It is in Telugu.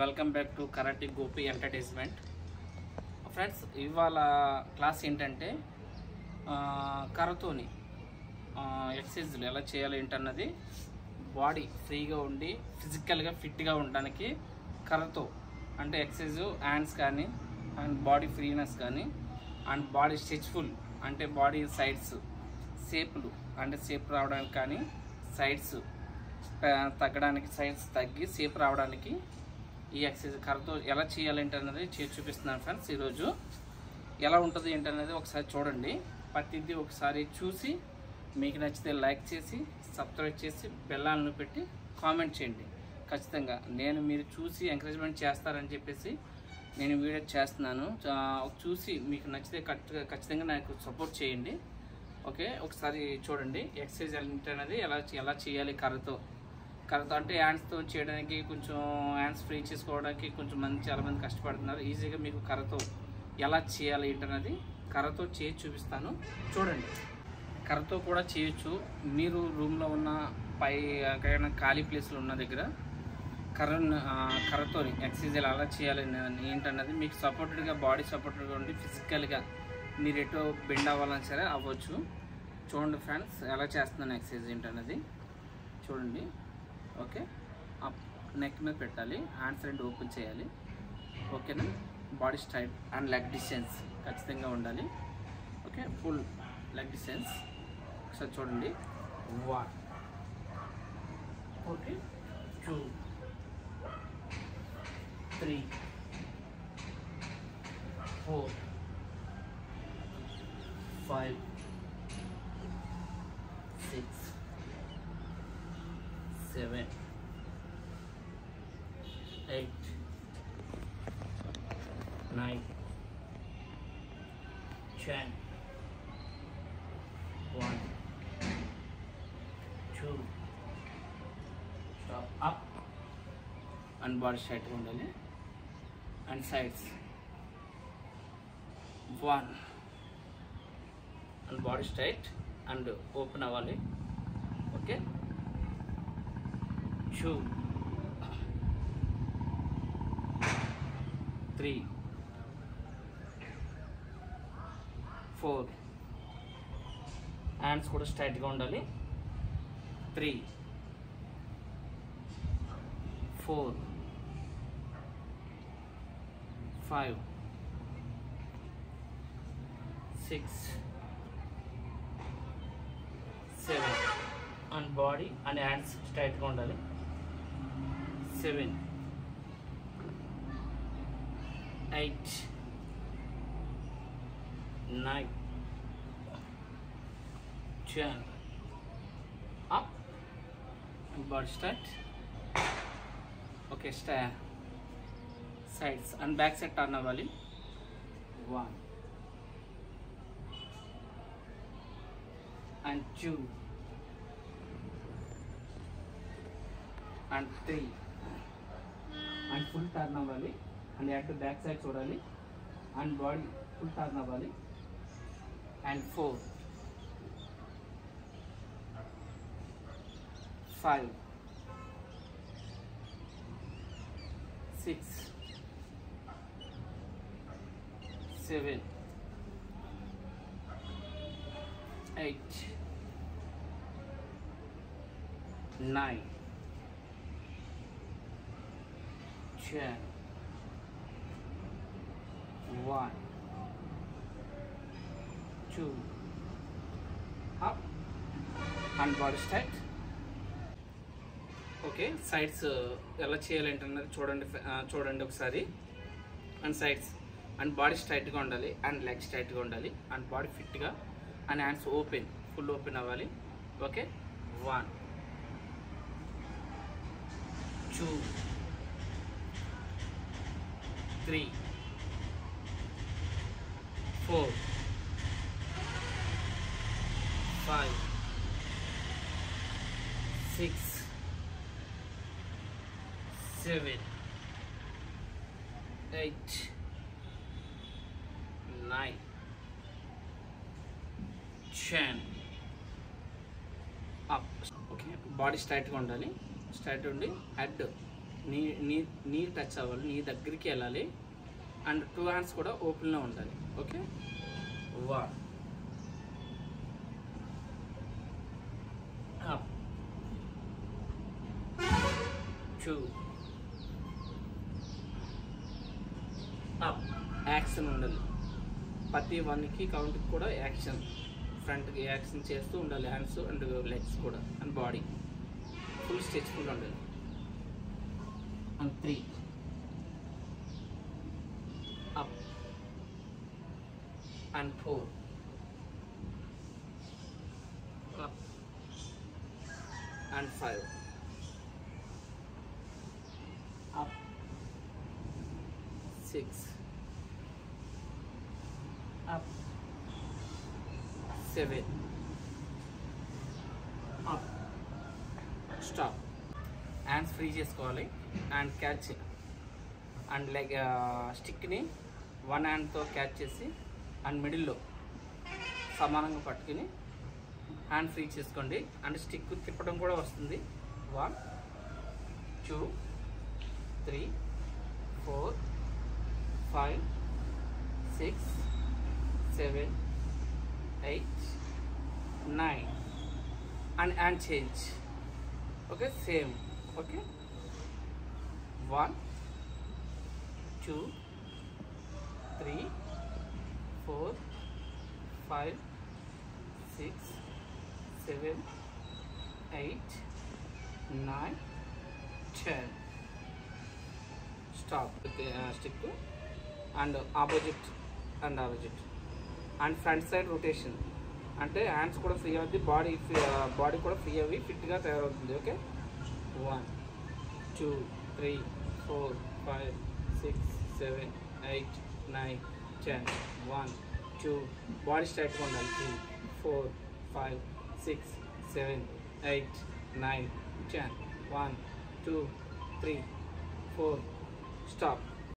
Welcome back to karate Gopi entertainment. Friends, ఇవాళ క్లాస్ ఏంటంటే కరాతోని ఎక్సర్సైజ్లు ఎలా చేయాలి ఏంటన్నది, బాడీ ఫ్రీగా ఉండి ఫిజికల్గా ఫిట్గా ఉండడానికి కరాతో అంటే ఎక్సర్సైజ్ హ్యాండ్స్ కానీ అండ్ బాడీ ఫ్రీనెస్ కానీ అండ్ బాడీ స్ట్రెచ్ఫుల్ అంటే బాడీ సైడ్స్ షేపులు అంటే షేప్ రావడానికి కానీ సైడ్స్ తగ్గడానికి సైడ్స్ తగ్గి షేప్ రావడానికి ఈ ఎక్సర్సైజ్ కరాతో ఎలా చేయాలంటే అన్నది చేసి చూపిస్తున్నాను. ఫ్రెండ్స్, ఈరోజు ఎలా ఉంటుంది ఏంటనేది ఒకసారి చూడండి. ప్రతిదీ ఒకసారి చూసి మీకు నచ్చితే లైక్ చేసి సబ్స్క్రైబ్ చేసి బెల్లాలను పెట్టి కామెంట్ చేయండి. ఖచ్చితంగా మీరు చూసి ఎంకరేజ్మెంట్ చేస్తారని చెప్పేసి నేను వీడియో చేస్తున్నాను. చూసి మీకు నచ్చితే ఖచ్చితంగా నాకు సపోర్ట్ చేయండి. ఓకే, ఒకసారి చూడండి ఎక్సర్సైజ్ ఏంటనేది ఎలా చేయాలి. కరాతో అంటే హ్యాండ్స్తో చేయడానికి కొంచెం హ్యాండ్స్ ఫ్రీ చేసుకోవడానికి చాలా మంది కష్టపడుతున్నారు. ఈజీగా మీకు కరాతో ఎలా చేయాలి ఏంటన్నది కరాతో చేసి చూపిస్తాను. చూడండి, కరాతో కూడా చేయొచ్చు. మీరు రూమ్లో ఉన్న ఎక్కడైనా ఖాళీ ప్లేస్లో ఉన్న దగ్గర కరాతోని ఎక్సర్సైజ్ ఎలా చేయాలి ఏంటన్నది మీకు సపోర్టెడ్గా బాడీ సపోర్టెడ్గా ఉండి ఫిజికల్గా మీరు ఎటో బెండ్ అవ్వాలని సరే అవ్వచ్చు. చూడండి ఫ్రెండ్స్, ఎలా చేస్తున్నాను ఎక్సర్సైజ్ ఏంటన్నది చూడండి. ఓకే, నెక్ మీద పెట్టాలి, హ్యాండ్స్ రెండు ఓపెన్ చేయాలి. ఓకేనా, body straight and leg distance ఖచ్చితంగా ఉండాలి. ఓకే, ఫుల్ లెగ్ డిస్టెన్స్ ఒకసారి చూడండి. 1 okay 2 3 4 5 6 7 8 9 10 1 2 stop up and body straight ఉండాలి and sides 1 and body straight and open అవ్వాలి. ఓకే, 2 3 4 హ్యాండ్స్ కూడా స్ట్రైట్గా ఉండాలి. 3 4 5 6 7 అండ్ బాడీ అండ్ హ్యాండ్స్ స్ట్రైట్గా ఉండాలి. 7 8 9 10 up and body straight. Okay, sides and back side turn అవ్వాలి. 1 and 2 and 3 and full turn అవ్వాలి. and అటు బ్యాక్ సైడ్ చూడాలి అండ్ బాడీ ఫుల్ టర్న్ అవ్వాలి. and 4 5 6 7 8 9 10 1 2 up and body straight. Okay, sides ఎలా చేయాలంటే చూడండి ఒకసారి. అండ్ సైడ్స్ అండ్ బాడీ స్ట్రైట్గా ఉండాలి అండ్ లెగ్ స్ట్రైట్గా ఉండాలి అండ్ బాడీ ఫిట్గా అండ్ హ్యాండ్స్ ఫుల్ ఓపెన్ అవ్వాలి. Okay, 1 2 3 4 5 6 7 8 9 10 up. ఓకే, బాడీ స్ట్రైట్గా ఉండాలి. స్ట్రైట్ ఉండి హెడ్ నీ నీ నీ టచ్ అవ్వాలి, నీ దగ్గరికి వెళ్ళాలి. అండ్ 2 హ్యాండ్స్ కూడా ఓపెన్లో ఉండాలి. Okay, 1 up, 2 up. యాక్షన్ ఉండాలి ప్రతి 1కి కౌంట్కి కూడా యాక్షన్, ఫ్రంట్కి యాక్షన్ చేస్తూ ఉండాలి. హ్యాండ్స్ అండ్ లెగ్స్ కూడా అండ్ బాడీ ఫుల్ స్ట్రెచ్ఫుల్గా ఉండాలి. And 3 up and 4 up and 5 up, 6 up, 7 up, stop. Hands free చేసుకోవాలి అండ్ క్యాచ్ అండ్ లైక్ స్టిక్ని 1 హ్యాండ్తో క్యాచ్ చేసి అండ్ మిడిల్లో సమానంగా పట్టుకుని హ్యాండ్ ఫ్రీ చేసుకోండి. అండ్ స్టిక్ తిప్పడం కూడా వస్తుంది. 1 2 3 4 5 6 7 8 9 and change. Okay, same. Okay, 1 2 3 4 5 6 7 8 9 10. Stop. Stick to and opposite and opposite and front side rotation. అంటే హ్యాండ్స్ కూడా ఫ్రీ అవుద్ది, బాడీ కూడా ఫ్రీ అవి ఫిట్గా తయారవుతుంది. ఓకే, 1 2 3 4 5 6 7 8 9 10. 1 2 బాడీ స్ట్రైట్గా ఉండాలి. 3 4 5 6 7 8 9 10. 1 2 3 4 స్టాప్.